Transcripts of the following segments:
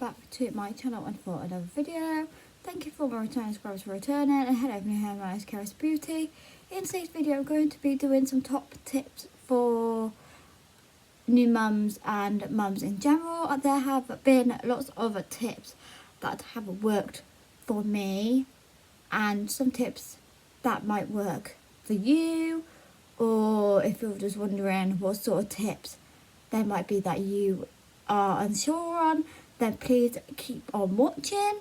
back to my channel and for another video. Thank you for my returning subscribers for returning, and hello everyone here, my name is Enquires Beauty. In today's video I'm going to be doing some top tips for new mums and mums in general. There have been lots of tips that have worked for me and some tips that might work for you, or if you're just wondering what sort of tips there might be that you are unsure on, then please keep on watching,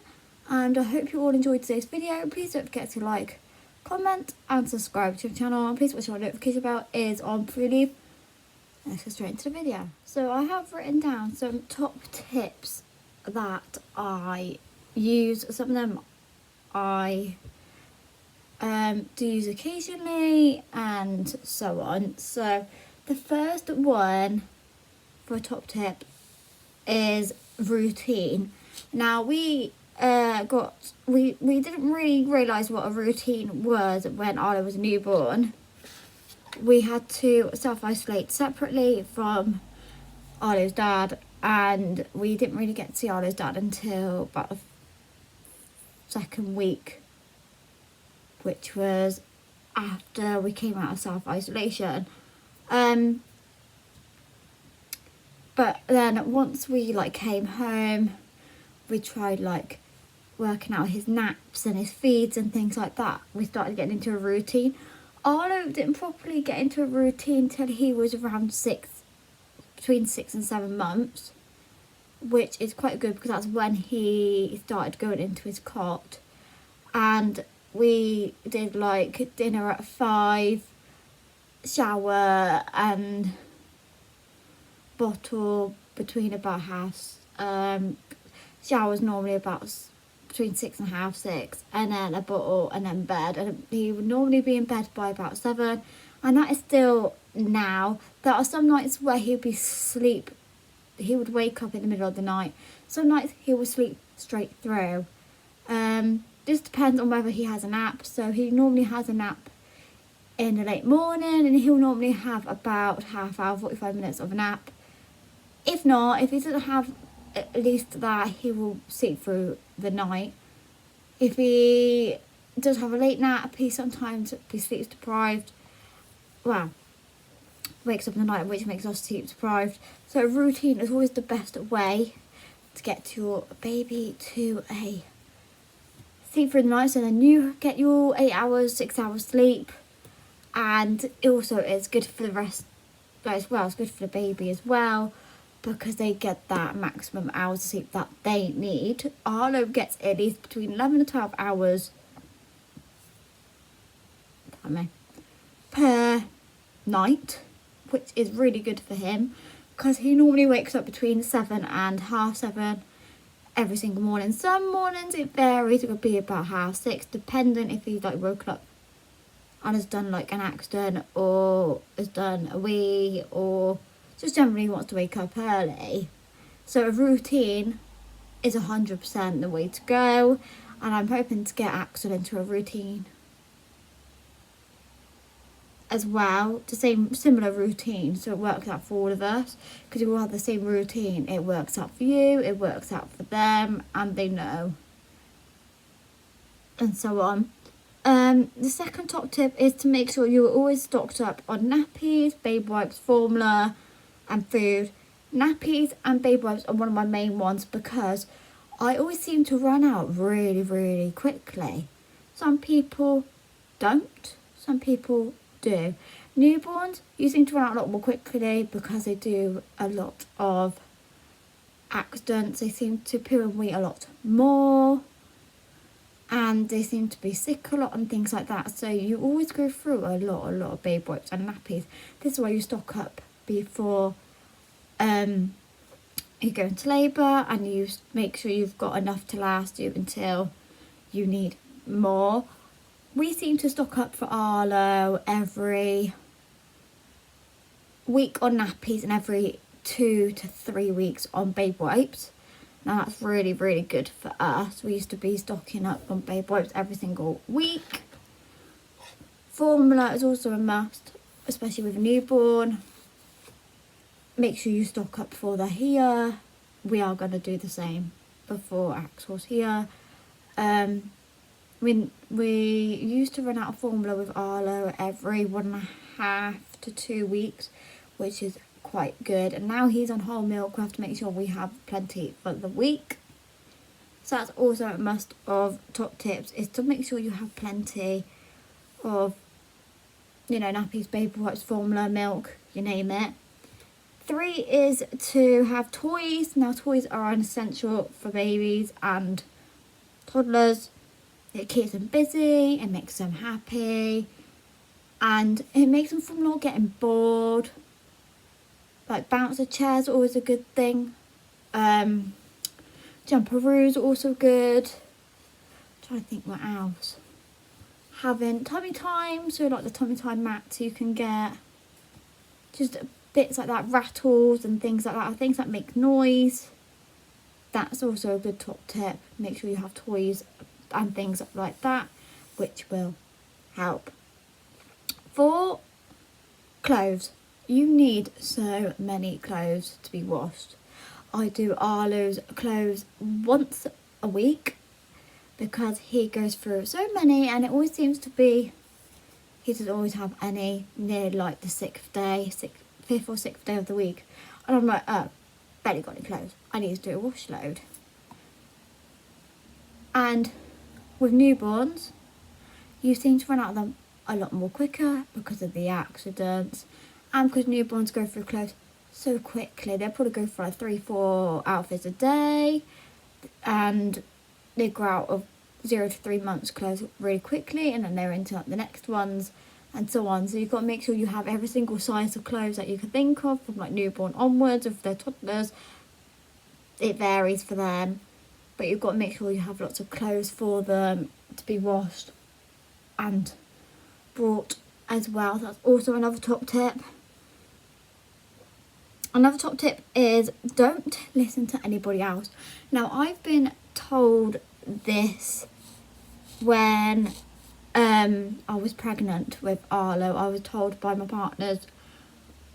and I hope you all enjoyed today's video. Please don't forget to like, comment and subscribe to the channel, and please watch your notification bell is on pre-leave. Let's go straight into the video. So I have written down some top tips that I use. Some of them I do use occasionally and so on. So the first one for a top tip is routine. Now we didn't really realise what a routine was when Arlo was a newborn. We had to self-isolate separately from Arlo's dad, and we didn't really get to see Arlo's dad until about the second week, which was after we came out of self-isolation. But then once we came home, we tried working out his naps and his feeds and things like that. We started getting into a routine. Arlo didn't properly get into a routine till he was around between 6 and 7 months, which is quite good because that's when he started going into his cot. And we did dinner at 5, shower and bottle between about showers normally about between 6 and a half, 6, and then a bottle and then bed, and he would normally be in bed by about 7, and that is still now. There are some nights where he would wake up in the middle of the night. Some nights he would sleep straight through. This depends on whether he has a nap. So he normally has a nap in the late morning, and he'll normally have about half hour, 45 minutes of a nap. If not, if he doesn't have at least that, he will sleep through the night. If he does have a late nap, he sometimes sleeps deprived. Well, wakes up in the night, which makes us sleep deprived. So a routine is always the best way to get your baby to a sleep through the night, so then you get your 8 hours, 6 hours sleep, and it also is good for the rest as well. It's good for the baby as well, because they get that maximum hours of sleep that they need. Arlo gets at least between 11 and 12 hours per night, which is really good for him, because he normally wakes up between 7 and half 7 every single morning. Some mornings it varies, it could be about half 6, depending if he's woken up and has done an accident, or has done a wee, or just generally wants to wake up early. So a routine is 100% the way to go, and I'm hoping to get Axel into a routine as well, similar routine, so it works out for all of us, because if we all have the same routine, it works out for you, it works out for them, and they know, and so on. The second top tip is to make sure you're always stocked up on nappies, baby wipes, formula and food. Nappies and baby wipes are one of my main ones, because I always seem to run out really, really quickly. Some people don't, some people do. Newborns, you seem to run out a lot more quickly because they do a lot of accidents. They seem to poo and wee a lot more, and they seem to be sick a lot and things like that. So you always go through a lot of baby wipes and nappies. This is why you stock up before you go into labour, and you make sure you've got enough to last you until you need more. We seem to stock up for Arlo every week on nappies and every 2 to 3 weeks on baby wipes. Now that's really, really good for us. We used to be stocking up on baby wipes every single week. Formula is also a must, especially with a newborn. Make sure you stock up for the here. We are going to do the same. before Axe was here. We used to run out of formula with Arlo every 1.5 to 2 weeks, which is quite good. And now he's on whole milk, we have to make sure we have plenty for the week. So that's also a must of top tips, is to make sure you have plenty of, nappies, baby wipes, formula, milk, you name it. 3 is to have toys. Now, toys are an essential for babies and toddlers. It keeps them busy, it makes them happy, and it makes them from not getting bored. Like bouncer chairs are always a good thing. Jumperoos are also good. I'm trying to think what else. Having tummy time, so like the tummy time mats you can get. Just bits like that, rattles and things like that, things that make noise. That's also a good top tip. Make sure you have toys and things like that, which will help. For clothes, you need so many clothes to be washed. I do Arlo's clothes once a week because he goes through so many, and it always seems to be, he doesn't always have any near like the 5th or 6th day of the week. And I'm like, oh, barely got any clothes. I need to do a wash load. And with newborns, you seem to run out of them a lot more quicker because of the accidents, and because newborns go through clothes so quickly. They'll probably go for like 3-4 outfits a day, and they grow out of 0 to 3 months clothes really quickly, and then they're into like the next ones and so on. So you've got to make sure you have every single size of clothes that you can think of, from like newborn onwards. If they're toddlers, it varies for them, but you've got to make sure you have lots of clothes for them to be washed and brought as well. That's also another top tip. Another top tip is don't listen to anybody else. Now, I've been told this when I was pregnant with Arlo. I was told by my partner's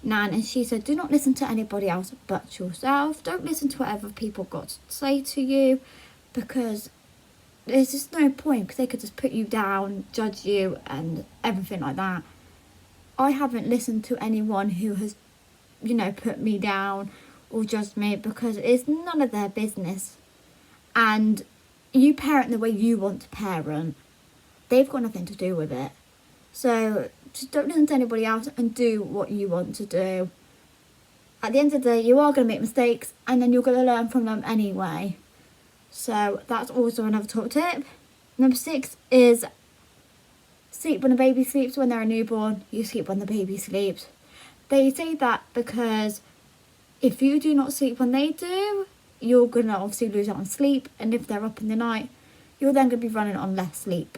nan, and she said, do not listen to anybody else but yourself. Don't listen to whatever people got to say to you, because there's just no point, because they could just put you down, judge you and everything like that. I haven't listened to anyone who has, put me down or judged me, because it's none of their business. And you parent the way you want to parent. They've got nothing to do with it. So just don't listen to anybody else and do what you want to do. At the end of the day, you are going to make mistakes, and then you're going to learn from them anyway. So that's also another top tip. Number 6 is sleep when the baby sleeps. When they're a newborn, you sleep when the baby sleeps. They say that because if you do not sleep when they do, you're going to obviously lose out on sleep. And if they're up in the night, you're then going to be running on less sleep.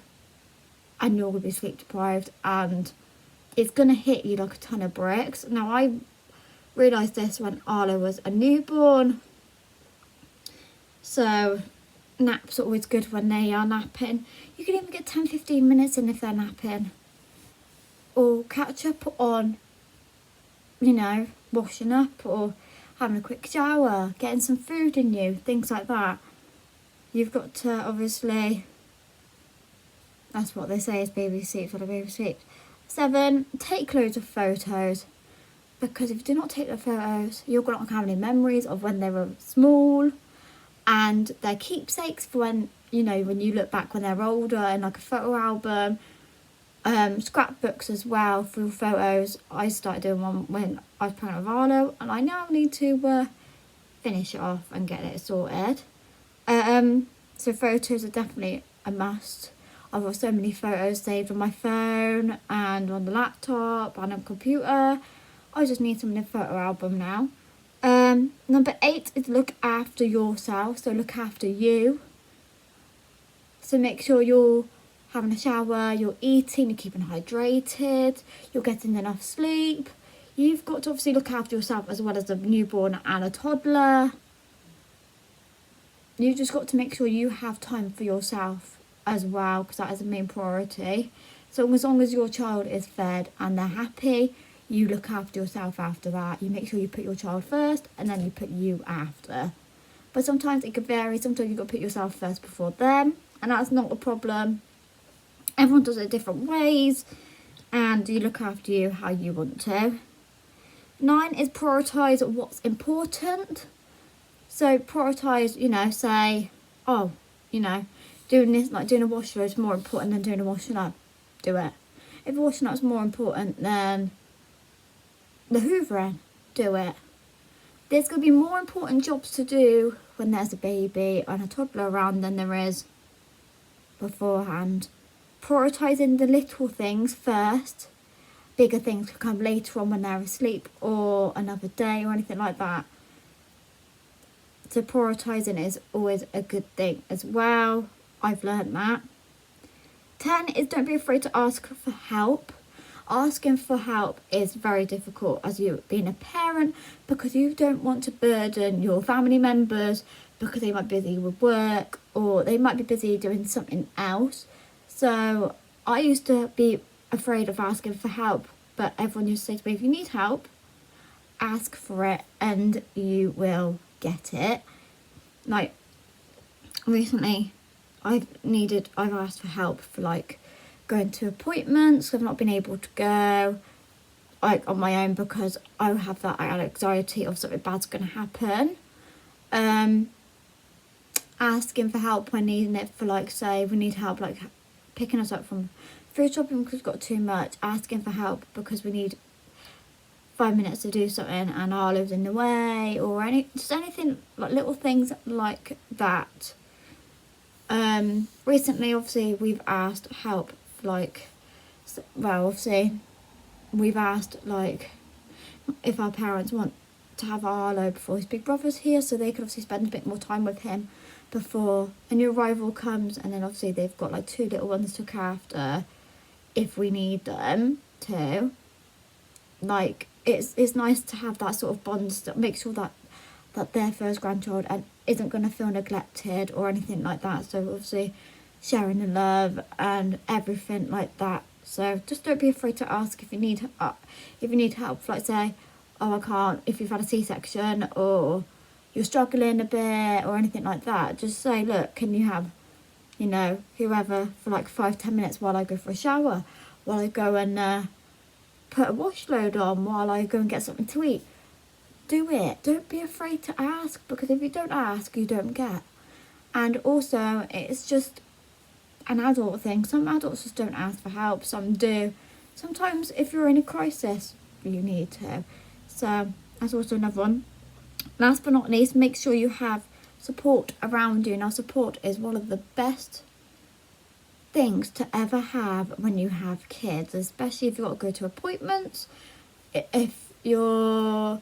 And you're going to be sleep deprived. And it's going to hit you like a ton of bricks. Now, I realised this when Arlo was a newborn. So naps are always good when they are napping. You can even get 10-15 minutes in if they're napping. Or catch up on, washing up, or having a quick shower, getting some food in you, things like that. You've got to, obviously, that's what they say is baby sleeps when a baby sleeps. 7, take loads of photos, because if you do not take the photos, you're not going to have any memories of when they were small, and they're keepsakes for when, when you look back when they're older, in like a photo album. Scrapbooks as well for photos. I started doing one when I was pregnant with Arlo, and I now need to finish it off and get it sorted. So photos are definitely a must. I've got so many photos saved on my phone and on the laptop and on the computer. I just need them in a photo album now. Number 8 is look after yourself. So look after you. So make sure you're having a shower, you're eating, you're keeping hydrated, you're getting enough sleep. You've got to obviously look after yourself as well as a newborn and a toddler. You've just got to make sure you have time for yourself as well, because that is the main priority. So as long as your child is fed and they're happy, you look after yourself after that. You make sure you put your child first, and then you put you after. but sometimes it could vary. Sometimes you've got to put yourself first before them, and that's not a problem. Everyone does it different ways, and you look after you how you want to. 9 is prioritise what's important. So prioritise, you know, say, oh, you know, doing this, like doing a wash load is more important than doing a washing up. Do it. If washing up is more important than the hoovering, do it. There's going to be more important jobs to do when there's a baby and a toddler around than there is beforehand. Prioritising the little things first. Bigger things can come later on when they're asleep or another day or anything like that. So prioritising is always a good thing as well. I've learned that. 10 is don't be afraid to ask for help. Asking for help is very difficult as you being a parent, because you don't want to burden your family members because they might be busy with work or they might be busy doing something else. So I used to be afraid of asking for help, but everyone used to say to me, if you need help, ask for it and you will get it. Like recently I've asked for help for like going to appointments. I've not been able to go like on my own because I have that anxiety of something bad's going to happen. Asking for help when needing it for, like, say we need help like picking us up from food shopping because we've got too much. Asking for help because we need 5 minutes to do something and Arlo's in the way, or anything like little things like that. Recently obviously we've asked help like, well, obviously we've asked like if our parents want to have Arlo before his big brother's here, so they could obviously spend a bit more time with him before a new arrival comes, and then obviously they've got like 2 little ones to look after if we need them to. Like it's nice to have that sort of bond that makes sure that their first grandchild and isn't going to feel neglected or anything like that. So obviously sharing the love and everything like that. So just don't be afraid to ask if you need help. Like say, oh I can't, if you've had a C-section or you're struggling a bit or anything like that, just say, look, can you have, you know, whoever for like 5-10 minutes while I go for a shower, while I go and put a wash load on, while I go and get something to eat. Do it. Don't be afraid to ask, because if you don't ask, you don't get. And also, it's just an adult thing. Some adults just don't ask for help, some do. Sometimes if you're in a crisis, you need to. So that's also another one. Last but not least, make sure you have support around you. Now, support is one of the best things to ever have when you have kids, especially if you've got to go to appointments, if you're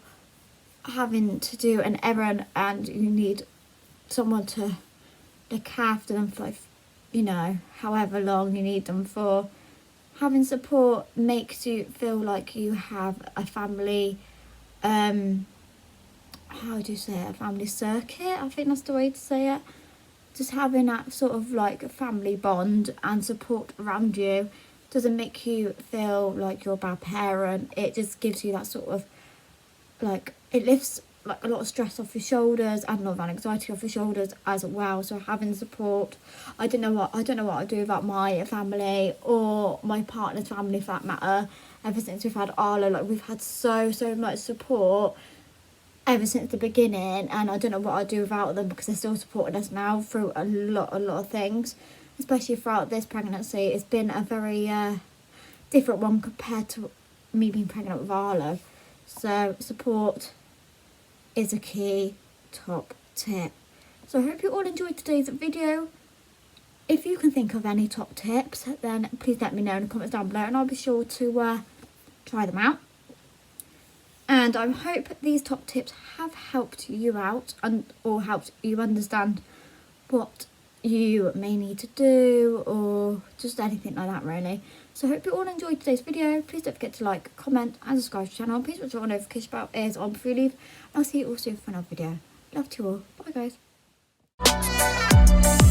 having to do an errand and you need someone to look after them for, like, you know, however long you need them for. Having support makes you feel like you have a family, how do you say it, a family circuit, I think that's the way to say it. Just having that sort of like family bond and support around you doesn't make you feel like you're a bad parent. It just gives you that sort of like, it lifts like a lot of stress off your shoulders and a lot of anxiety off your shoulders as well. So having support, I don't know what I'd do without my family or my partner's family for that matter. Ever since we've had Arlo, like we've had so much support ever since the beginning, and I don't know what I'd do without them, because they're still supporting us now through a lot of things, especially throughout this pregnancy. It's been a very different one compared to me being pregnant with Arlo. So support is a key top tip. So I hope you all enjoyed today's video. If you can think of any top tips, then please let me know in the comments down below, and I'll be sure to try them out. And I hope these top tips have helped you out or helped you understand what you may need to do, or just anything like that really. So I hope you all enjoyed today's video. Please don't forget to like, comment and subscribe to the channel. Please put your notification bell is on before you leave. I'll see you all soon for another video. Love to you all. Bye guys.